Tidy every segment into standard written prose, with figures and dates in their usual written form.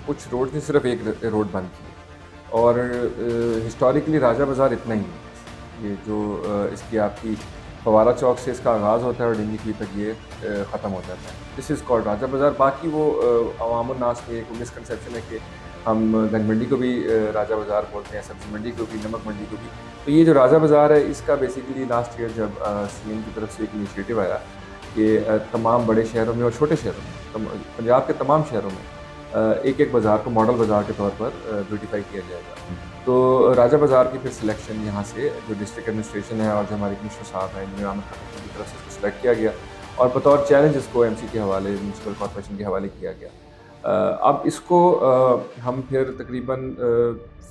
कुछ रोड ने सिर्फ एक रोड बंद की और हिस्टोरिकली राजा बाज़ार इतना ही है। ये जो इसकी आपकी फवारा चौक से इसका आगाज़ होता है और डिंगी तक ये ख़त्म हो जाता है। दिस इज़ कॉल्ड राजा बाज़ार। बाकी वो अवामुन नास में एक मिसकंसेप्शन है कि हम गंज मंडी को भी राजा बाज़ार बोलते हैं, सब्ज़ी मंडी को भी, नमक मंडी को भी। तो ये जो राजा बाज़ार है इसका बेसिकली लास्ट ईयर जब सीएम की तरफ से एक इनिशिएटिव आया कि तमाम बड़े शहरों में और छोटे शहरों में, पंजाब के तमाम शहरों में एक एक बाज़ार को मॉडल बाज़ार के तौर पर ब्यूटिफाई किया जाएगा। तो राजा बाज़ार की फिर सिलेक्शन यहाँ से जो डिस्ट्रिक्ट एडमिनिस्ट्रेशन है और जो हमारे कमिश्नर साहब हैं इनमें आमद खान की तरफ से इसको सिलेक्ट किया गया और बतौर चैलेंज इसको एमसी के हवाले, म्यूनसिपल कॉर्पोरेशन के हवाले किया गया। अब इसको हम फिर तकरीबन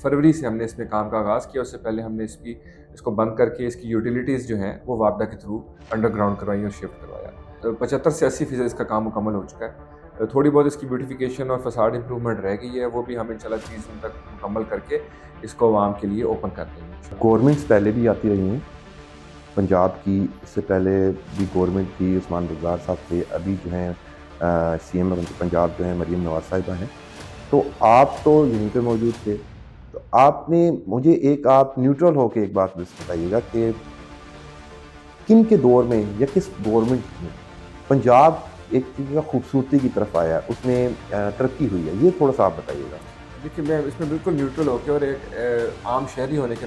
फरवरी से हमने इसमें काम का आगाज़ किया। उससे पहले हमने इसको बंद करके इसकी यूटिलिटीज़ जो हैं वो वापडा के थ्रू अंडरग्राउंड करवाई और शिफ्ट करवाया। तो 75 से 80% इसका काम मुकम्मल हो चुका है। थोड़ी बहुत इसकी ब्यूटिफिकेशन और फसाड इम्प्रूवमेंट रह गई है, वो भी हम इंशाल्लाह 30 दिन तक मुकम्मल करके इसको आवाम के लिए ओपन कर देंगे। गवर्नमेंट्स पहले भी आती रही हैं पंजाब की, इससे पहले भी गवर्नमेंट थी, उस्मान बुज़दार साहब थे, अभी जो हैं सीएम पंजाब जो है मरीम नवाज साहिबा हैं। तो आप तो यहीं पे मौजूद थे, तो आपने मुझे एक आप न्यूट्रल होके एक बात बस बताइएगा कि किन के दौर में या किस गवर्नमेंट में पंजाब एक तरीके का खूबसूरती की तरफ आया, उसमें तरक्की हुई है, ये थोड़ा सा आप बताइएगा। देखिए, मैं इसमें बिल्कुल न्यूट्रल होकर और एक आम शहरी होने के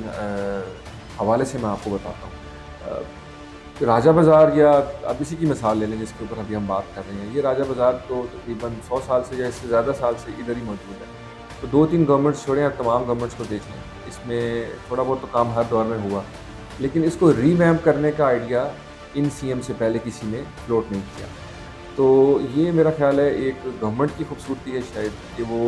हवाले से मैं आपको बताता हूँ। राजा बाज़ार, या अब इसी की मिसाल ले लें जिसके ऊपर अभी हम बात कर रहे हैं, ये राजा बाज़ार तो तकरीबन 100 साल से या इससे ज़्यादा साल से इधर ही मौजूद है। तो 2-3 गवर्नमेंट्स छोड़ें, आप तमाम गवर्नमेंट्स को देख लें, इसमें थोड़ा बहुत तो काम हर दौर में हुआ, लेकिन इसको रीवैम्प करने का आइडिया इन सीएम से पहले किसी ने फ्लोट नहीं किया। तो ये मेरा ख़्याल है एक गवर्नमेंट की खूबसूरती है शायद कि वो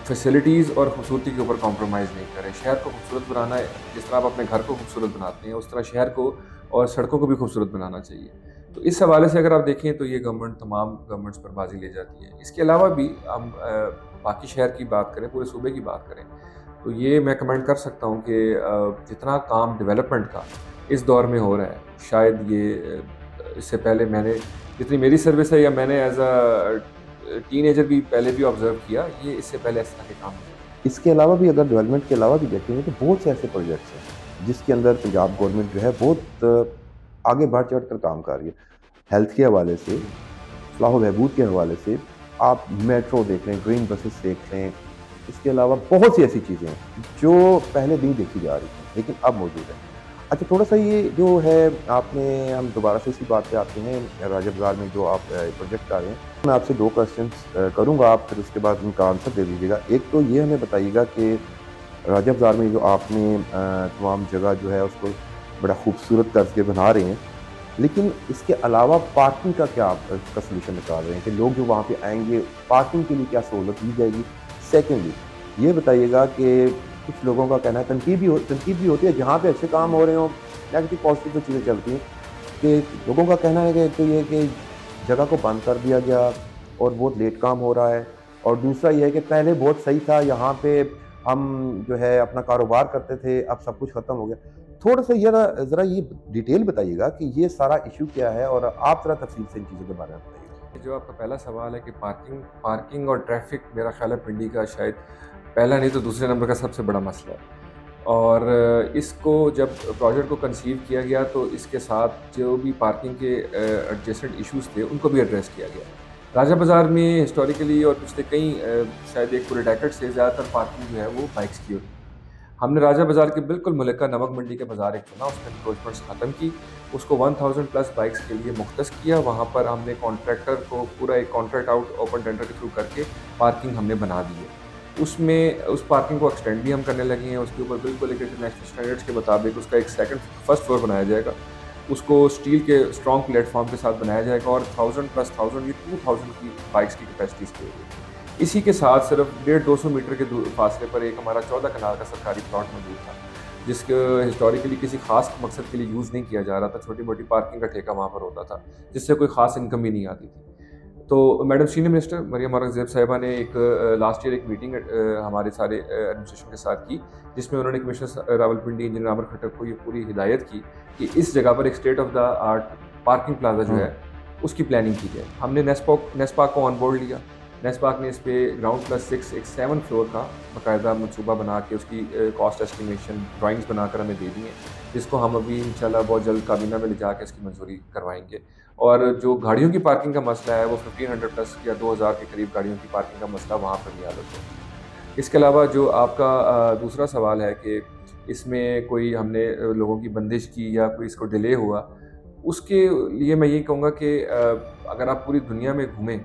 फैसिलिटीज़ और खूबसूरती के ऊपर कॉम्प्रोमाइज़ नहीं करें। शहर को खूबसूरत बनाना है, जिस तरह आप अपने घर को खूबसूरत बनाते हैं, उस तरह शहर को और सड़कों को भी खूबसूरत बनाना चाहिए। तो इस हवाले से अगर आप देखें तो ये गवर्नमेंट तमाम गवर्नमेंट्स पर बाजी ले जाती है। इसके अलावा भी हम बाकी शहर की बात करें, पूरे सूबे की बात करें, तो ये मैं कमेंट कर सकता हूँ कि जितना काम डेवलपमेंट का इस दौर में हो रहा है, शायद ये इससे पहले मैंने, जितनी मेरी सर्विस है या मैंने एज अ टीनेजर भी पहले भी ऑब्जर्व किया, ये इससे पहले इस तरह के काम नहीं हुए। इसके अलावा भी अगर डेवलपमेंट के अलावा भी देखेंगे तो बहुत से ऐसे प्रोजेक्ट्स हैं जिसके अंदर पंजाब गवर्नमेंट जो है बहुत आगे बढ़ चढ़ कर काम कर रही है। हेल्थ के हवाले से, फलाह बहबूद के हवाले से, आप मेट्रो देख लें, ग्रीन बसेस देख लें, इसके अलावा बहुत सी ऐसी चीज़ें हैं जो पहले नहीं देखी जा रही थी लेकिन अब मौजूद है। अच्छा, थोड़ा सा ये जो है आपने, हम दोबारा से इसी बात पे आते हैं, राजा बाज़ार में जो आप प्रोजेक्ट आ रहे हैं, मैं आपसे 2 क्वेश्चंस करूँगा, आप फिर उसके बाद उनका आंसर दे दीजिएगा। एक तो ये हमें बताइएगा कि राजा बाज़ार में जो आपने तमाम जगह जो है उसको बड़ा खूबसूरत तर्ज के बना रहे हैं, लेकिन इसके अलावा पार्किंग का क्या आप इसका सलूशन निकाल रहे हैं कि लोग जो वहाँ पे आएँगे, पार्किंग के लिए क्या सहूलत दी जाएगी? सेकेंडली, ये बताइएगा कि कुछ लोगों का कहना है, तनकीद भी होती है जहाँ पे अच्छे काम हो रहे हों, नेगेटिव पॉजिटिव तो चीज़ें चलती हैं, कि लोगों का कहना है कि तो ये कि जगह को बंद कर दिया गया और बहुत लेट काम हो रहा है, और दूसरा ये है कि पहले बहुत सही था, यहाँ पे हम जो है अपना कारोबार करते थे, अब सब कुछ ख़त्म हो गया। थोड़ा सा ये ज़रा ये डिटेल बताइएगा कि ये सारा इशू क्या है, और आप ज़रा तफसील से इन चीज़ों के बारे में बताइए। जो आपका पहला सवाल है कि पार्किंग और ट्रैफिक, मेरा ख्याल है पिंडी का शायद पहला नहीं तो दूसरे नंबर का सबसे बड़ा मसला है। और इसको जब प्रोजेक्ट को कंसीव किया गया तो इसके साथ जो भी पार्किंग के एडजेसेंट इश्यूज़ थे उनको भी एड्रेस किया गया। राजा बाज़ार में हिस्टोरिकली और पिछले कई शायद एक पूरे डेकेड से ज़्यादातर पार्किंग जो है वो बाइक्स की होती है। हमने राजा बाज़ार के बिल्कुल मुल्का नमक मंडी के बाज़ार एक चुना, उसमें इंक्रोचमेंट्स ख़त्म की, उसको 1000 प्लस बाइक्स के लिए मुख्तस किया। वहाँ पर हमने कॉन्ट्रैक्टर को पूरा एक कॉन्ट्रैक्ट आउट ओपन टेंडर के थ्रू करके पार्किंग हमने बना दी है। उसमें उस पार्किंग को एक्सटेंड भी हम करने लगे हैं, उसके ऊपर बिल्कुल एक इंटरनेशनल स्टैंडर्ड्स के मुताबिक उसका एक फर्स्ट फ्लोर बनाया जाएगा। उसको स्टील के स्ट्रॉन्ग प्लेटफॉर्म के साथ बनाया जाएगा और 1000 प्लस 1000 ये 2000 की बाइक्स की कैपेसिटी की होगी। इसी के साथ सिर्फ 150-200 मीटर के फासले पर एक हमारा 14 कनाल का सरकारी प्लॉट मौजूद था, जिसके हिस्टोरिकली किसी खास मकसद के लिए यूज़ नहीं किया जा रहा था। छोटी मोटी पार्किंग का ठेका वहाँ पर होता था, जिससे कोई ख़ास इनकम भी नहीं आती थी। तो madam senior minister Maryam Aurangzeb sahiba ने एक लास्ट ईयर एक मीटिंग हमारे सारे एडमिनिस्ट्रेशन के साथ की, जिसमें उन्होंने कमिश्नर रावलपिंडी इंजीनियर आमिर खट्टर को ये पूरी हिदायत की कि इस जगह पर एक state of the art parking plaza जो है उसकी प्लानिंग की जाए। हमने नेस्पाक को ऑन बोर्ड लिया। नेस्पाक ने इस पे ग्राउंड प्लस 6 एक 7 फ्लोर का बाकायदा मनसूबा बना के उसकी कॉस्ट एस्टिमेशन ड्राइंग्स बनाकर हमें दे दी हैं, जिसको हम अभी इंशाल्लाह बहुत जल्द काबीना में ले जाकर इसकी मंजूरी करवाएंगे। और जो गाड़ियों की पार्किंग का मसला है वो 1500 प्लस या 2000 के करीब गाड़ियों की पार्किंग का मसला वहाँ पर भी हल हो जाएगा। इसके अलावा जो आपका दूसरा सवाल है कि इसमें कोई हमने लोगों की बंदिश की या कोई इसको डिले हुआ, उसके लिए मैं ये कहूँगा कि अगर आप पूरी दुनिया में घूमें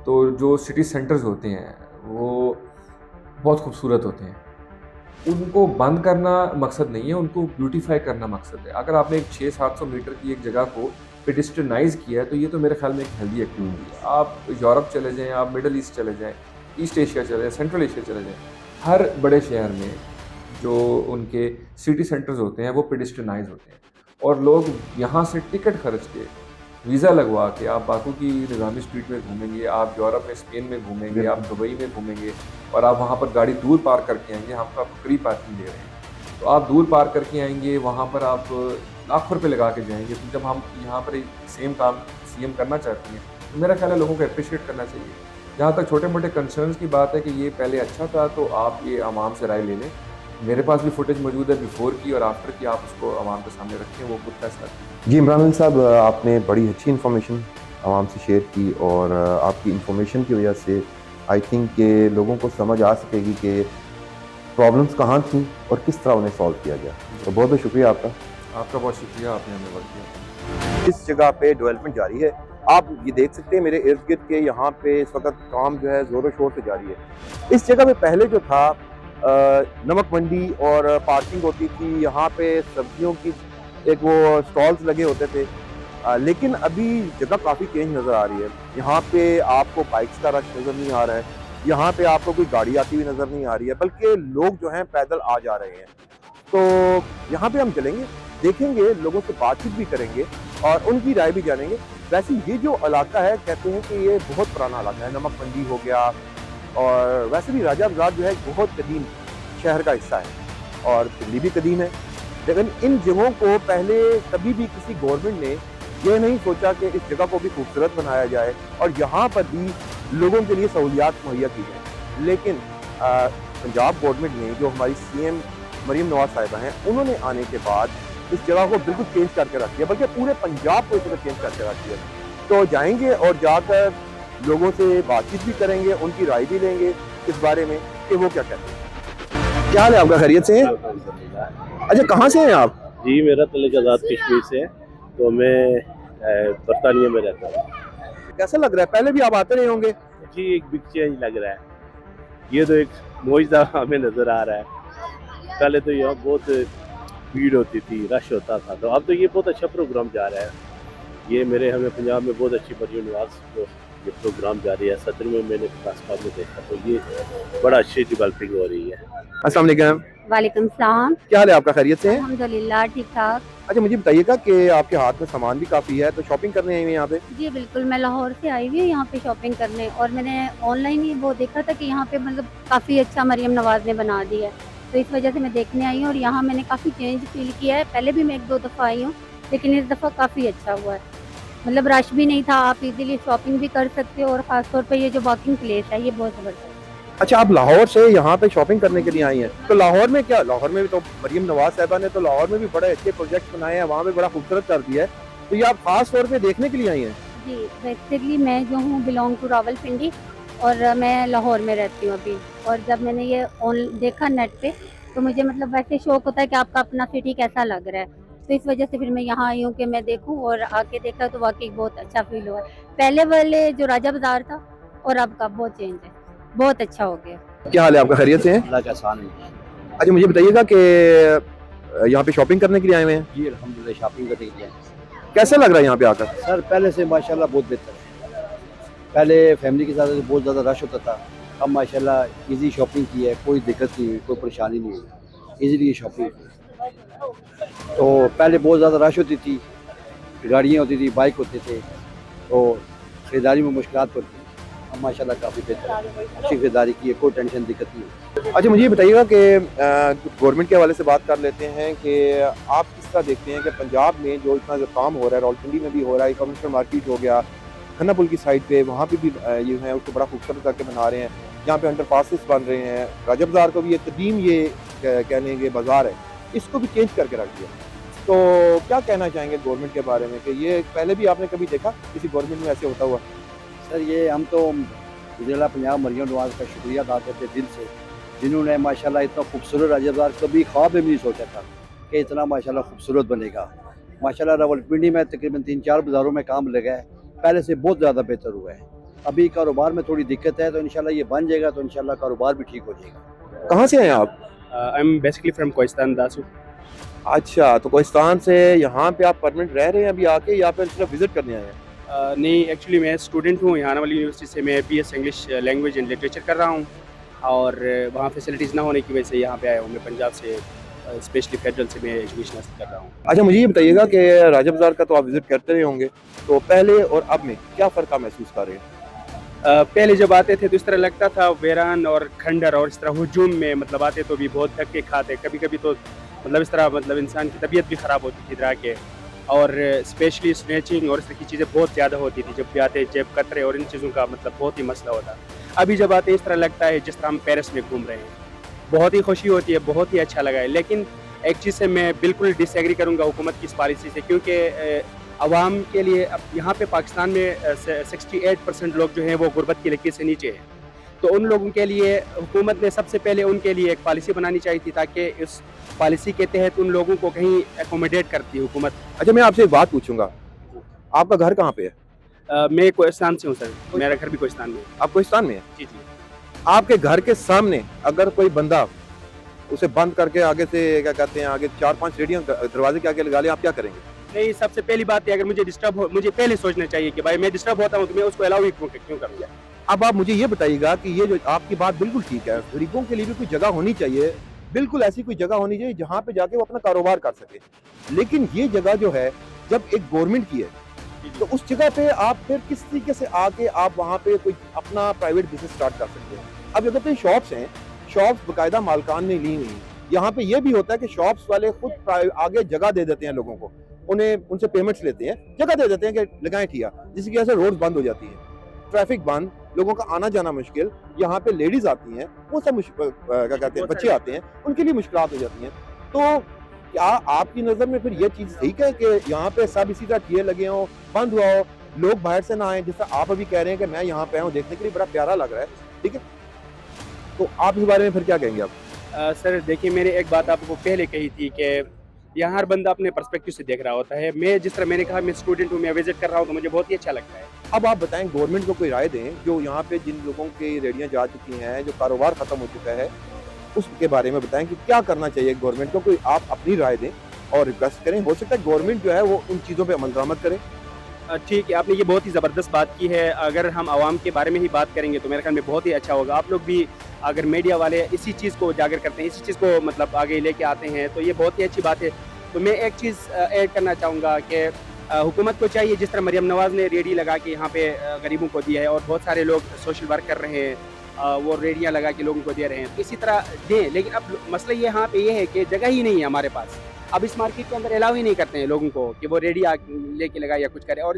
तो जो सिटी सेंटर्स होते हैं वो बहुत खूबसूरत होते हैं। उनको बंद करना मकसद नहीं है, उनको ब्यूटीफाई करना मकसद है। अगर आपने एक 600-700 मीटर की एक जगह को पेडिस्ट्रियनाइज़ किया है तो ये तो मेरे ख्याल में एक हेल्दी एक्टिविटी है। आप यूरोप चले जाएँ, आप मिडल ईस्ट चले जाएँ, ईस्ट एशिया चले जाएँ, सेंट्रल एशिया चले जाएँ, हर बड़े शहर में जो उनके सिटी सेंटर्स होते हैं वो पेडिस्ट्रियनाइज़ होते हैं और लोग यहाँ से टिकट खर्च के, वीज़ा लगवा के आप बाकू की निज़ामी स्ट्रीट में घूमेंगे, आप यूरोप में स्पेन में घूमेंगे, आप दुबई में घूमेंगे और आप वहाँ पर गाड़ी दूर पार्क करके आएंगे। हम तो आपको फ्री पार्किंग दे रहे हैं, तो आप दूर पार्क करके आएंगे, वहाँ पर आप लाखों रुपये लगा के जाएंगे। तो जब हम यहाँ पर सेम काम सीएम करना चाहते हैं मेरा ख्याल है लोगों को अप्रिशिएट करना चाहिए। जहाँ तक छोटे मोटे कंसर्न्स की बात है कि ये पहले अच्छा था, तो आप ये आवाम से राय ले लें। मेरे पास भी फुटेज मौजूद है बिफोर की और आफ्टर की, आप उसको आवाम के सामने रखें, वो खुद फैसला करें। जी इमरान अली साहब, आपने बड़ी अच्छी इन्फॉर्मेशन आवाम से शेयर की और आपकी इन्फॉर्मेशन की वजह से आई थिंक कि लोगों को समझ आ सकेगी कि प्रॉब्लम्स कहाँ थी और किस तरह उन्हें सॉल्व किया गया। तो बहुत बहुत शुक्रिया आपका। आपका बहुत शुक्रिया, आपने हमें वक्त दिया। इस जगह पे डेवलपमेंट जारी है। आप ये देख सकते हैं मेरे इर्द गिर्द के यहाँ पे इस वक्त काम जो है ज़ोरों शोर से जारी है। इस जगह पे पहले जो था नमक मंडी और पार्किंग होती थी, यहाँ पे सब्जियों की एक वो स्टॉल्स लगे होते थे। लेकिन अभी जगह काफ़ी चेंज नज़र आ रही है। यहाँ पे आपको बाइक्स का रश नज़र नहीं आ रहा है, यहाँ पे आपको कोई गाड़ी आती हुई नज़र नहीं आ रही है, बल्कि लोग जो हैं पैदल आ जा रहे हैं। तो यहाँ पे हम चलेंगे, देखेंगे, लोगों से बातचीत भी करेंगे और उनकी राय भी जानेंगे। वैसे ये जो इलाका है, कहते हैं कि ये बहुत पुराना इलाका है, नमक मंडी हो गया, और वैसे भी राजा बाजार जो है एक बहुत कदीम शहर का हिस्सा है और दिल्ली भी कदीम है। लेकिन इन जगहों को पहले कभी भी किसी गवर्नमेंट ने ये नहीं सोचा कि इस जगह को भी खूबसूरत बनाया जाए और यहाँ पर भी लोगों के लिए सहूलियात मुहैया की जाए। लेकिन पंजाब गवर्नमेंट ने, जो हमारी सीएम मरीम नवाज साहिबा हैं, उन्होंने आने के बाद इस जगह को बिल्कुल चेंज करके रख दिया, बल्कि पूरे पंजाब को इस तरह चेंज करके रख दिया। तो जाएंगे और जाकर लोगों से बातचीत भी करेंगे, उनकी राय भी लेंगे इस बारे में कि वो क्या कहते हैं। क्या हाल है आपका, खैरियत से हैं? अच्छा, कहाँ से हैं आप? जी, मेरा तल्लुक आज़ाद कश्मीर से है, तो मैं बरतानिया में रहता हूँ। कैसा लग रहा है? पहले भी आप आते रहे होंगे। जी, एक बिग चेंज लग रहा है। ये तो एक मौजदा हमें नज़र आ रहा है। पहले तो यहाँ बहुत भीड़ होती थी, रश होता था, तो अब तो ये बहुत अच्छा प्रोग्राम जा रहा है। ये मेरे हमें पंजाब में बहुत अच्छी मरीम नवाज को ये प्रोग्राम जारी है। सदर में मैंने क्लास में देखा, तो ये बड़ा अच्छी डेवलपिंग हो रही है। अस्सलाम वालेकुम। वालेकुम सलाम। क्या हाल है आपका, खैरियत से हैं? अल्हम्दुलिल्लाह ठीक ठाक। अच्छा, मुझे बताइएगा कि आपके हाथ में सामान भी काफ़ी है, तो शॉपिंग करने आई हुई हैं यहाँ पे? जी बिल्कुल, मैं लाहौर से आई हुई हूँ यहाँ पे शॉपिंग करने, और मैंने ऑनलाइन ही वो देखा था कि यहाँ पे मतलब काफ़ी अच्छा मरीम नवाज ने बना दिया है, तो इस वजह से मैं देखने आई हूँ। और यहाँ मैंने काफ़ी चेंज फील किया है। पहले भी मैं 1-2 दफ़ा आई हूँ, लेकिन इस दफ़ा काफ़ी अच्छा हुआ है। मतलब रश भी नहीं था, आप इजीली शॉपिंग भी कर सकते हो, और ख़ासतौर पर ये जो वॉकिंग प्लेस है ये बहुत ज़बरदस्त है। अच्छा, आप लाहौर से यहाँ पे शॉपिंग करने के लिए आई हैं, तो लाहौर में क्या, लाहौर में भी तो मरीम नवाज साहिबा ने तो लाहौर में भी बड़े अच्छे प्रोजेक्ट बनाए हैं, वहाँ पे बड़ा खूबसूरत कर दिया है, तो ये आप खास तौर पे देखने के लिए आई हैं? जी, बेसिकली मैं जो हूँ बिलोंग टू रावलपिंडी, और मैं लाहौर में रहती हूँ अभी। और जब मैंने ये देखा नेट पे, तो मुझे मतलब वैसे शौक होता है कि आपका अपना सिटी कैसा लग रहा है, तो इस वजह से फिर मैं यहाँ आई हूँ कि मैं देखूँ, और आके देखा तो वाकई बहुत अच्छा फील हुआ। पहले वाले जो राजा बाजार था और अब का बहुत चेंज है, बहुत अच्छा हो गया। क्या हाल है आपका, खैरियत से हैं? अल्लाह का एहसान है। अच्छा, मुझे बताइएगा कि यहाँ पे शॉपिंग करने के लिए आए हुए हैं, जी, अल्हम्दुलिल्लाह शॉपिंग करने के लिए। कैसा लग रहा है यहाँ पे आकर? सर, पहले से माशाल्लाह बहुत बेहतर है। पहले फैमिली के साथ बहुत ज़्यादा रश होता था, अब माशाल्लाह इजी शॉपिंग की है, कोई दिक्कत नहीं हुई, कोई परेशानी नहीं हुई, इजीली शॉपिंग की। तो पहले बहुत ज़्यादा रश होती थी, गाड़ियाँ होती थी, बाइक होते थे, तो खरीदारी में मुश्किलात पड़ती थी। अब माशाल्लाह काफ़ी बेहतर है, अच्छी खरीदारी की है, कोई टेंशन दिक्कत नहीं है। अच्छा, मुझे ये बताइएगा कि गवर्नमेंट के हवाले से बात कर लेते हैं कि आप किस तरह देखते हैं कि पंजाब में जो इतना जो काम हो रहा है, रावलपिंडी में भी हो रहा है, कमिश्नर मार्केट हो गया, खन्ना पुल की साइड पे, वहाँ पे भी ये है उसको बड़ा खूबसूरत करके बना रहे हैं, यहाँ पे अंडरपासेस बन रहे हैं, राजा बाजार को भी एक कदीम ये कह लेंगे बाजार है, इसको भी चेंज करके रख दिया। तो क्या कहना चाहेंगे गवर्नमेंट के बारे में कि ये पहले भी आपने कभी देखा किसी गवर्नमेंट में ऐसे होता हुआ? सर, ये हम तो जिला पंजाब मरीम नवाज का शुक्रिया अदा करते दिल से, जिन्होंने माशाल्लाह इतना खूबसूरत राजा बाजार कभी ख्वाब में भी नहीं सोचा था कि इतना माशाल्लाह खूबसूरत बनेगा। माशाल्लाह रावलपिंडी में तकरीबन 3-4 बाज़ारों में काम लगा है, पहले से बहुत ज़्यादा बेहतर हुआ है। अभी कारोबार में थोड़ी दिक्कत है, तो इंशाल्लाह ये बन जाएगा, तो इंशाल्लाह कारोबार भी ठीक हो जाएगा। कहाँ से हैं आप? I am basically from Kohistan Dasu. अच्छा, तो कोहिस्तान से यहाँ पे आप परमानेंट रह रहे हैं अभी आके, या फिर सिर्फ विजिट करने आए हैं? नहीं, एक्चुअली मैं स्टूडेंट हूँ यहाँ वाली यूनिवर्सिटी से। मैं BS English language and literature कर रहा हूँ, और वहाँ फैसिलिटीज़ ना होने की वजह से यहाँ पे आया हूँ। मैं पंजाब से स्पेशली फेडरल से मैं एजुकेशन हासिल कर रहा हूँ। अच्छा, मुझे ये बताइएगा कि राजा बाजार का तो आप विजिट करते रहे होंगे, तो पहले और अब में क्या फ़र्क आप महसूस कर रहे हैं? पहले जब आते थे तो इस तरह लगता था वीरान और खंडर, और इस तरह हुजूम में मतलब आते तो भी बहुत धक्के खाते, कभी कभी तो मतलब इस तरह मतलब इंसान की तबीयत भी ख़राब होती थी इधर आके। और स्पेशली स्नैचिंग और इस तरह की चीज़ें बहुत ज़्यादा होती थी जब भी आते जेब कतरे और इन चीज़ों का मतलब बहुत ही मसला होता। अभी जब आते इस तरह लगता है जिस तरह हम पेरिस में घूम रहे हैं, बहुत ही खुशी होती है, बहुत ही अच्छा लगा है। लेकिन एक चीज़ से मैं बिल्कुल डिसएग्री करूँगा हुकूमत की इस पॉलिसी से, क्योंकि अवाम के लिए अब यहाँ पे पाकिस्तान में 68% लोग जो हैं वो गुर्बत की लकीर से नीचे हैं। तो उन लोगों के लिए हुकूमत ने सबसे पहले उनके लिए एक पॉलिसी बनानी चाहिए थी, ताकि इस पॉलिसी के तहत उन लोगों को कहीं एकोमोडेट करती हुकूमत। अच्छा, मैं आपसे एक बात पूछूंगा, आपका घर कहाँ पे है? मैं कोहिस्तान से हूँ सर, मेरा घर भी कोहिस्तान में है। आप कोहिस्तान में है? जी जी। आपके घर के सामने अगर कोई बंदा उसे बंद करके आगे से क्या कहते हैं, आगे 4-5 रेडियो दरवाजे के आगे लगा ले, आप क्या करेंगे? नहीं, सबसे पहली बात है, अगर मुझे डिस्टर्ब हो, मुझे पहले सोचना चाहिए कि भाई मैं डिस्टर्ब होता हूँ तो मैं उसको अलाउ ही क्यों करूँगा। अब आप मुझे ये बताइएगा कि ये जो आपकी बात बिल्कुल ठीक है, गरीबों के लिए भी कोई जगह होनी चाहिए, बिल्कुल ऐसी कोई जगह होनी चाहिए जहाँ पे जाके वो अपना कारोबार कर सके। लेकिन ये जगह जो है, जब एक गवर्नमेंट की है, तो उस जगह पे आप फिर किस तरीके से आके आप वहाँ पे कोई अपना प्राइवेट बिजनेस स्टार्ट कर सकते हैं। अब जो कहते हैं शॉप्स हैं, शॉप्स बाकायदा मालकान ने ली हुई। यहाँ पे ये भी होता है कि शॉप्स वाले खुद आगे जगह दे देते हैं लोगों को, उन्हें उनसे पेमेंट्स लेते हैं, जगह दे देते हैं कि लगाएं ठिया, जिसकी वजह से रोड बंद हो जाती है, ट्रैफिक बंद, लोगों का आना जाना मुश्किल। यहाँ पे लेडीज आती हैं, वो सब क्या कहते हैं, बच्चे आते हैं, उनके लिए मुश्किलात हो जाती हैं। तो क्या आपकी नज़र में फिर ये चीज़ ठीक है कि यहाँ पे सब इसी तरह ठिये लगे हों, बंद हुआ हो, लोग बाहर से ना आए, जैसा आप अभी कह रहे हैं कि मैं यहाँ पे हूँ, देखने के लिए बड़ा प्यारा लग रहा है, ठीक है? तो आप इस बारे में फिर क्या कहेंगे आप? सर देखिए, मैंने एक बात आपको पहले कही थी कि यहाँ हर बंदा अपने पर्सपेक्टिव से देख रहा होता है। मैं जिस तरह मैंने कहा, मैं स्टूडेंट हूँ, मैं विजिट कर रहा हूँ, तो मुझे बहुत ही अच्छा लगता है। अब आप बताएं, गवर्नमेंट को कोई राय दें, जो यहाँ पे जिन लोगों की रेडियाँ जा चुकी हैं, जो कारोबार खत्म हो चुका है, उसके बारे में बताएं कि क्या करना चाहिए गवर्नमेंट को। कोई आप अपनी राय दें और रिक्वेस्ट करें, हो सकता है गवर्नमेंट जो है वो उन चीज़ों पे अमल दरामद करे। ठीक है, आपने ये बहुत ही ज़बरदस्त बात की है। अगर हम आवाम के बारे में ही बात करेंगे तो मेरे ख्याल में बहुत ही अच्छा होगा। आप लोग भी अगर मीडिया वाले इसी चीज़ को उजागर करते हैं, इसी चीज़ को मतलब आगे लेके आते हैं, तो ये बहुत ही अच्छी बात है। तो मैं एक चीज़ ऐड करना चाहूँगा कि हुकूमत को चाहिए, जिस तरह मरियम नवाज़ ने रेडी लगा के यहाँ पे गरीबों को दिया है, और बहुत सारे लोग सोशल वर्क कर रहे हैं, वो रेडियाँ लगा के लोगों को दे रहे हैं, तो इसी तरह दें। लेकिन अब मसला ये यहाँ पे ये है कि जगह ही नहीं है हमारे पास। अब इस मार्केट के अंदर अलाउ ही नहीं करते हैं लोगों को कि वो रेडी लेके लगाए या कुछ करे, और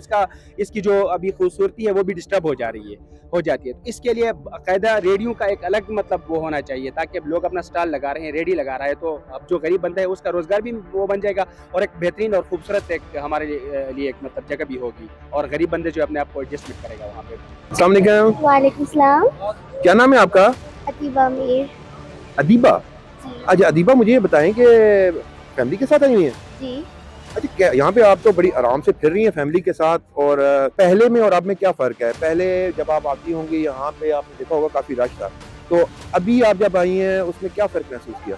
इसकी जो अभी खूबसूरती है वो भी डिस्टर्ब हो जाती है। तो इसके लिए बाकायदा रेडियो का एक अलग मतलब वो होना चाहिए, ताकि अब लोग अपना स्टॉल लगा रहे हैं, रेडी लगा रहा है, तो अब जो गरीब बंदा है उसका रोजगार भी वो बन जाएगा, और एक बेहतरीन और खूबसूरत एक हमारे लिए एक मतलब जगह भी होगी, और गरीब बंदे जो अपने आप को एडजस्टमेंट करेगा वहाँ पे। अस्सलाम वालेकुम। वालेकुम सलाम। क्या नाम है आपका? अतीबा मीर। अदीबा। जी अच्छा अदीबा, मुझे ये बताएं कि फैमिली के साथ आई हुई हैं? जी। अच्छा, क्या यहाँ पे आप तो बड़ी आराम से फिर रही हैं फैमिली के साथ, और पहले में और अब में क्या फ़र्क है? पहले जब आप आती होंगी यहाँ पे, आपने देखा होगा काफ़ी रश था, तो अभी आप जब आई हैं उसमें क्या फ़र्क महसूस किया?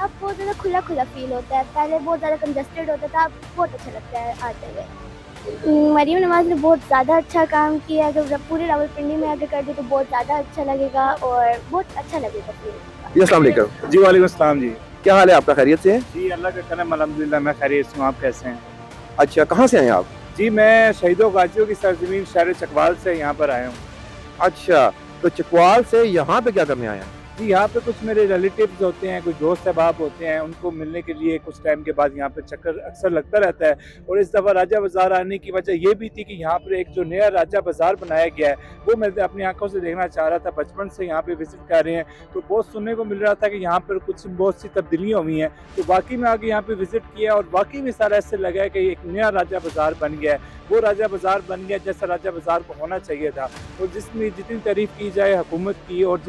अब बहुत ज़्यादा खुला खुला फील होता है, पहले बहुत ज़्यादा कंजस्टेड होता था, अब बहुत अच्छा लगता है आते हुए। मरियम नवाज़ ने बहुत ज़्यादा अच्छा काम किया है, अगर पूरे रावलपिंडी में आगे कर दे तो बहुत ज़्यादा अच्छा लगेगा और बहुत अच्छा लगेगा फील। जी अस्सलाम वालेकुम। जी वालेकुम अस्सलाम जी। क्या हाल है आपका, खैरियत से है? जी अल्लाह का करम अल्हम्दुलिल्लाह, मैं खैरियत से हूँ। आप कैसे हैं? अच्छा, कहाँ से आए आप? जी मैं शहीदों गाजियों की सरजमीन शहर चकवाल से यहाँ पर आया हूँ। अच्छा, तो चकवाल से यहाँ पे क्या करने आए हैं? जी यहाँ पे कुछ मेरे रिलेटिव्स होते हैं, कुछ दोस्त अहबाब होते हैं, उनको मिलने के लिए कुछ टाइम के बाद यहाँ पे चक्कर अक्सर लगता रहता है। और इस दफ़ा राजा बाज़ार आने की वजह ये भी थी कि यहाँ पर एक जो नया राजा बाज़ार बनाया गया है वो मैं अपनी आंखों से देखना चाह रहा था। बचपन से यहाँ पे विजिट कर रहे हैं तो बहुत सुनने को मिल रहा था कि यहाँ पर कुछ बहुत सी तब्दीलियाँ हुई हैं, तो वाकई में आगे यहाँ पर विजिट किया और वाकई में सारा ऐसे लगा है कि एक नया राजा बाज़ार बन गया है। वो राजा बाज़ार बन गया जैसा राजा बाज़ार को होना चाहिए था, और जिसमें जितनी तारीफ़ की जाए हुकूमत की और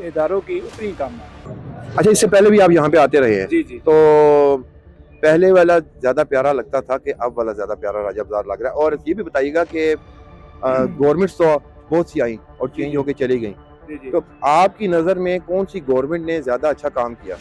इदारों की उतनी कम है। अच्छा, इससे पहले भी आप यहाँ पे आते रहे हैं? जी जी। तो पहले वाला ज़्यादा प्यारा लगता था कि अब वाला ज़्यादा प्यारा राजा बाज़ार लग रहा है? और ये भी बताइएगा कि गवर्नमेंट्स तो बहुत सी आई और चेंज होके चली गई, जी जी। तो आपकी नज़र में कौन सी गवर्नमेंट ने ज़्यादा अच्छा काम किया?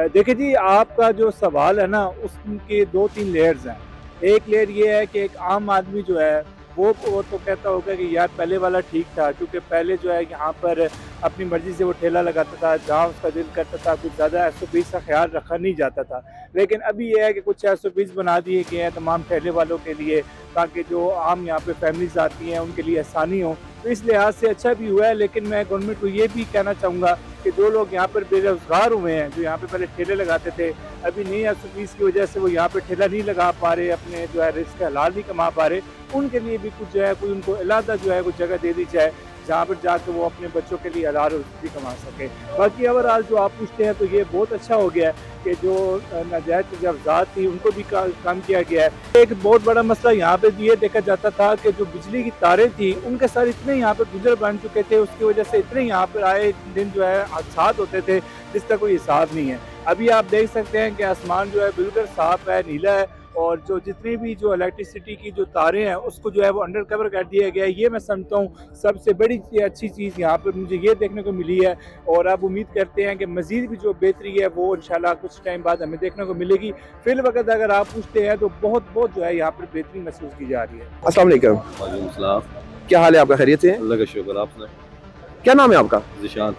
देखिए जी, आपका जो सवाल है ना उसके 2-3 लेयर्स हैं। एक लेयर ये है कि एक आम आदमी जो है वो तो कहता होगा कि यार पहले वाला ठीक था, क्योंकि पहले जो है यहाँ पर अपनी मर्ज़ी से वो ठेला लगाता था, जहाँ उसका दिल करता था, कुछ ज़्यादा SOPs का ख्याल रखा नहीं जाता था। लेकिन अभी ये है कि कुछ SOPs बना दिए गए हैं तमाम ठेले वालों के लिए, ताकि जो आम यहाँ पे फैमिलीज आती हैं उनके लिए आसानी हो, तो इस लिहाज से अच्छा भी हुआ है। लेकिन मैं गवर्नमेंट को ये भी कहना चाहूँगा कि जो लोग यहाँ पर बेरोज़गार हुए हैं, जो यहाँ पे पहले ठेले लगाते थे, अभी नहीं है फीस की वजह से वो यहाँ पे ठेला नहीं लगा पा रहे, अपने जो है रिस्क हलाल नहीं कमा पा रहे, उनके लिए भी कुछ जो है कोई उनको अलहदा जो है कुछ जगह दे दी जाए जहाँ पर जाकर वो अपने बच्चों के लिए हलाल रुज़्क़ भी कमा सके। बाकी ओवरऑल जो आप पूछते हैं तो ये बहुत अच्छा हो गया है कि जो नाजायज़ तजावुज़ात थी उनको भी कम किया गया है। एक बहुत बड़ा मसला यहाँ पे ये देखा जाता था कि जो बिजली की तारें थी उनके साथ इतने यहाँ पे गुजर बन चुके थे, उसकी वजह से इतने यहाँ पर आए दिन जो है हादसात होते थे जिसका कोई हिसाब नहीं है। अभी आप देख सकते हैं कि आसमान जो है बिल्कुल साफ है, नीला है, और जो जितनी भी जो इलेक्ट्रिसिटी की जो तारें हैं उसको जो है वो अंडर कवर कर दिया गया है। ये मैं समझता हूँ सबसे बड़ी अच्छी चीज़ यहाँ पर मुझे ये देखने को मिली है, और अब उम्मीद करते हैं कि मज़ीद भी जो बेहतरी है वो इंशाल्लाह कुछ टाइम बाद हमें देखने को मिलेगी। फिल वक्त अगर आप पूछते हैं तो बहुत जो है यहाँ पर बेहतरी महसूस की जा रही है। अस्सलाम वालेकुम। वालेकुम सलाम। क्या हाल है आपका, खैरियत से हैं? अल्लाह का शुक्र, आप सुनाएं। क्या नाम है आपका? ज़िशान।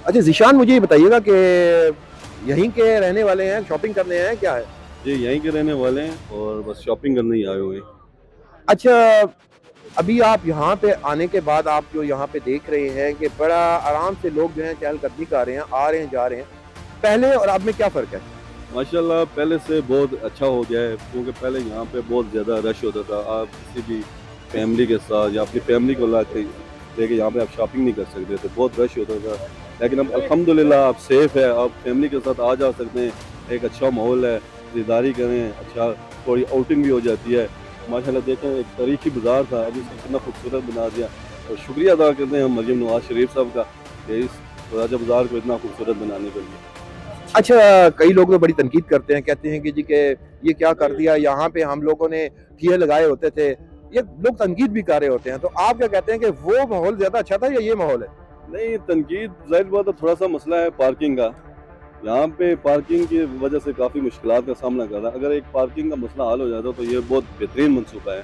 अच्छा ज़िशान, मुझे ये बताइएगा कि यहीं के रहने वाले हैं, शॉपिंग करने आए हैं, क्या है? जी यहीं के रहने वाले हैं और बस शॉपिंग करने ही आए हुए हैं। अच्छा, अभी आप यहाँ पे आने के बाद आप जो यहाँ पे देख रहे हैं कि बड़ा आराम से लोग जो हैं चहलकदमी कर रहे हैं, आ रहे हैं जा रहे हैं, पहले और अब में क्या फ़र्क है? माशाल्लाह पहले से बहुत अच्छा हो गया है, क्योंकि पहले यहाँ पे बहुत ज़्यादा रश होता था। आप किसी भी फैमिली के साथ या अपनी फैमिली को लेके यहाँ पे आप शॉपिंग नहीं कर सकते थे, बहुत रश होता था। लेकिन अब अल्हम्दुलिल्लाह आप सेफ़ है, आप फैमिली के साथ आ जा सकते हैं, एक अच्छा माहौल है, खरीदारी करें, अच्छा थोड़ी आउटिंग भी हो जाती है। माशाल्लाह देखें एक तारीखी बाज़ार था, अभी इसको कितना खूबसूरत बना दिया, और शुक्रिया अदा करते हैं हम मरियम नवाज शरीफ साहब का कि इस राजा बाज़ार को इतना खूबसूरत बनाने के लिए। अच्छा, कई लोग तो बड़ी तनकीद करते हैं, कहते हैं कि जी के ये क्या कर दिया, यहाँ पे हम लोगों ने ठिये लगाए होते थे, ये लोग तनकीद भी कर रहे होते हैं, तो आप क्या कहते हैं कि वो माहौल ज़्यादा अच्छा था या ये माहौल है? नहीं, तनकीद ज़ाहिर बात है, थोड़ा सा मसला है पार्किंग का। यहाँ पे पार्किंग की वजह से काफ़ी मुश्किलात का सामना कर रहा है। अगर एक पार्किंग का मसला हल हो जाता तो ये बहुत बेहतरीन मनसूबा है।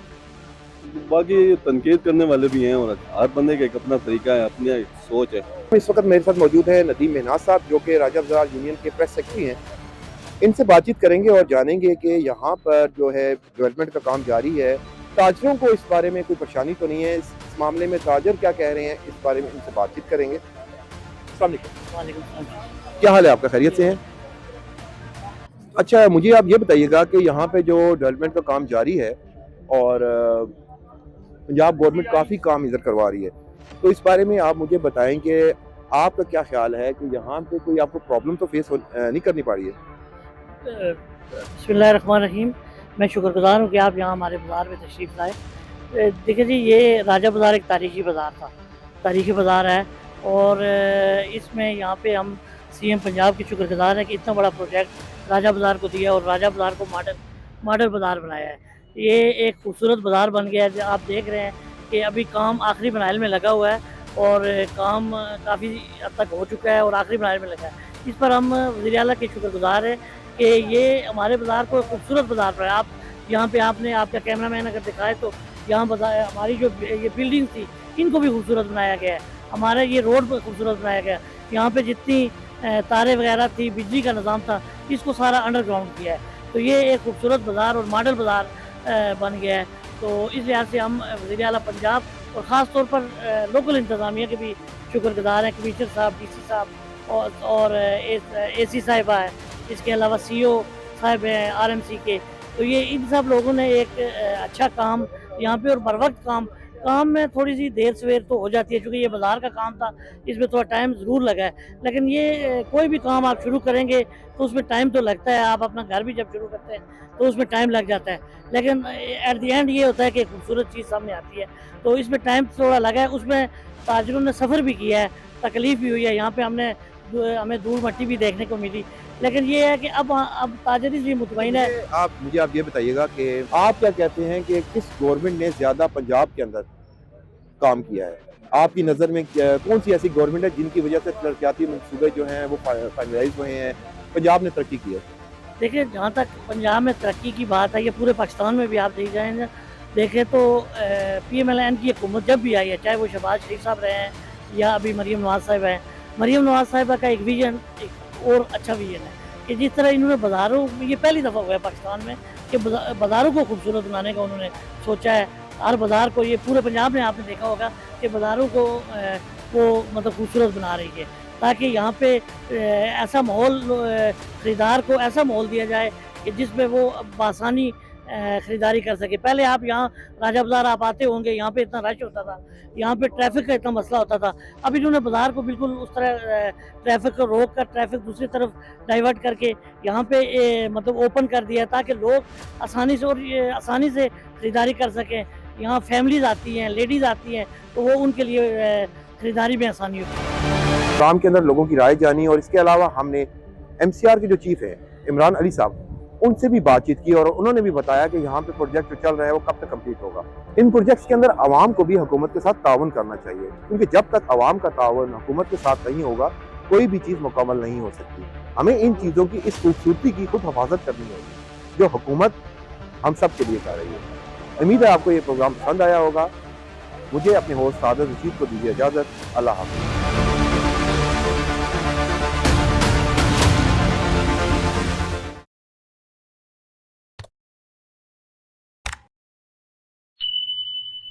बाकी तनकीद करने वाले भी हैं और हर बंदे का एक अपना तरीका है, अपनी एक सोच है। इस वक्त मेरे साथ मौजूद है नदीम मेहनाज साहब, जो कि राजा बाज़ार यूनियन के प्रेस सेक्रेटरी हैं। इनसे बातचीत करेंगे और जानेंगे कि यहाँ पर जो है डेवलपमेंट का काम जारी है, ताजरों को इस बारे में कोई परेशानी तो नहीं है, इस मामले में ताजर क्या कह रहे हैं, इस बारे में इनसे बातचीत करेंगे। अस्सलाम वालेकुम। क्या हाल है आपका, खैरियत से हैं? अच्छा, मुझे आप ये बताइएगा कि यहाँ पे जो डेवलपमेंट का काम जारी है और पंजाब गवर्नमेंट काफ़ी काम इधर करवा रही है, तो इस बारे में आप मुझे बताएं कि आपका क्या ख्याल है कि यहाँ पे कोई आपको प्रॉब्लम तो फेस नहीं करनी पड़ी है? बिस्मिल्लाहिर्रहमानिर्रहीम। मैं शुक्रगुज़ार हूँ कि आप यहाँ हमारे बाज़ार में तशरीफ़ लाए। देखिए जी, ये राजा बाज़ार एक तारीख़ी बाज़ार था, तारीख़ी बाज़ार है, और इसमें यहाँ पे हम सीएम पंजाब के शुक्रगुज़ार हैं कि इतना बड़ा प्रोजेक्ट राजा बाज़ार को दिया और राजा बाज़ार को मॉडल बाज़ार बनाया है। ये एक खूबसूरत बाज़ार बन गया है। आप देख रहे हैं कि अभी काम आखिरी बनाइल में लगा हुआ है और काम काफ़ी हद तक हो चुका है और आखिरी बनाइल में लगा है। इस पर हम वज़ीर आला के शुक्रगुज़ार हैं कि ये हमारे बाज़ार को खूबसूरत बाज़ार पर है। आप यहाँ पे आपने आपका कैमरामैन अगर दिखाए तो यहाँ बाज़ार हमारी जो ये बिल्डिंग थी इनको भी खूबसूरत बनाया गया है, हमारा ये रोड खूबसूरत बनाया गया है। यहाँ पे जितनी तारे वगैरह थी, बिजली का निज़ाम था, इसको सारा अंडरग्राउंड किया है। तो ये एक खूबसूरत बाज़ार और मॉडल बाज़ार बन गया है। तो इस लिहाज से हम वज़ीर आला पंजाब और ख़ास तौर पर लोकल इंतज़ामिया के भी शुक्रगुज़ार हैं, कमिश्नर साहब, डीसी साहब और एसी साहिबा है, इसके अलावा सीईओ साहब हैं आरएमसी के। तो ये इन सब लोगों ने एक अच्छा काम यहाँ पे और बर वक्त काम में थोड़ी सी देर सवेर तो हो जाती है, क्योंकि ये बाज़ार का काम था, इसमें थोड़ा टाइम ज़रूर लगा है। लेकिन ये कोई भी काम आप शुरू करेंगे तो उसमें टाइम तो लगता है, आप अपना घर भी जब शुरू करते हैं तो उसमें टाइम लग जाता है, लेकिन एट द एंड ये होता है कि खूबसूरत चीज़ सामने आती है। तो इसमें टाइम थोड़ा लगा है, उसमें ताजरों ने सफ़र भी किया है, तकलीफ़ भी हुई है। यहाँ पे हमें धूल मट्टी भी देखने को मिली, लेकिन ये है कि अब ताजरी भी मुतमईन है। आप ये बताइएगा कि आप क्या कहते हैं कि किस गवर्नमेंट ने ज़्यादा पंजाब के अंदर काम किया है? आपकी नज़र में कौन सी ऐसी गवर्नमेंट है जिनकी वजह से तरक्याती मनसूबे जो हैं वो फाइनलाइज हुए हैं, पंजाब ने तरक्की की है? देखिए, जहाँ तक पंजाब में तरक्की की बात है, ये पूरे पाकिस्तान में भी आप देखें तो PMLN की हुकूमत जब भी आई है, चाहे वो शहबाज शरीफ साहब रहे हैं या अभी मरियम नवाज साहिब हैं, मरियम नवाज साहिबा का एक विजन, एक और अच्छा विजन है कि जिस तरह इन्होंने बाज़ारों, ये पहली दफ़ा हुआ है पाकिस्तान में कि बाज़ारों को खूबसूरत बनाने का उन्होंने सोचा है। हर बाज़ार को, ये पूरे पंजाब में आपने देखा होगा कि बाज़ारों को वो मतलब खूबसूरत बना रही है। ताकि यहाँ पे ऐसा माहौल ख़रीदार को ऐसा माहौल दिया जाए कि जिसमें वो बआसानी ख़रीदारी कर सके। पहले आप यहाँ राजा बाज़ार आप आते होंगे, यहाँ पे इतना रश होता था, यहाँ पे ट्रैफिक का इतना मसला होता था। अब इन्होंने बाज़ार को बिल्कुल उस तरह ट्रैफिक को रोक कर ट्रैफिक दूसरी तरफ डाइवर्ट करके यहाँ पे मतलब ओपन कर दिया है ताकि लोग आसानी से ख़रीदारी कर सकें। यहाँ फैमिलीज़ आती हैं, लेडीज़ आती हैं, तो वो उनके लिए ख़रीदारी में आसानी होती है। काम के अंदर लोगों की राय जानी, और इसके अलावा हमने MCR के जो चीफ हैं इमरान अली साहब, उनसे भी बातचीत की और उन्होंने भी बताया कि यहाँ पे प्रोजेक्ट जो चल रहा है वो कब तक कंप्लीट होगा। इन प्रोजेक्ट्स के अंदर आवाम को भी हुकूमत के साथ ताउन करना चाहिए, क्योंकि जब तक आवाम का ताउन हुकूमत के साथ नहीं होगा कोई भी चीज़ मुकम्मल नहीं हो सकती। हमें इन चीज़ों की, इस खूबसूरती की खुद हिफाजत करनी होगी जो हुकूमत हम सब के लिए कर रही है। उम्मीद है आपको ये प्रोग्राम पसंद आया होगा। मुझे अपने होस्ट सादत रशीद को दीजिए इजाज़त। अल्लाह हाफ़िज़।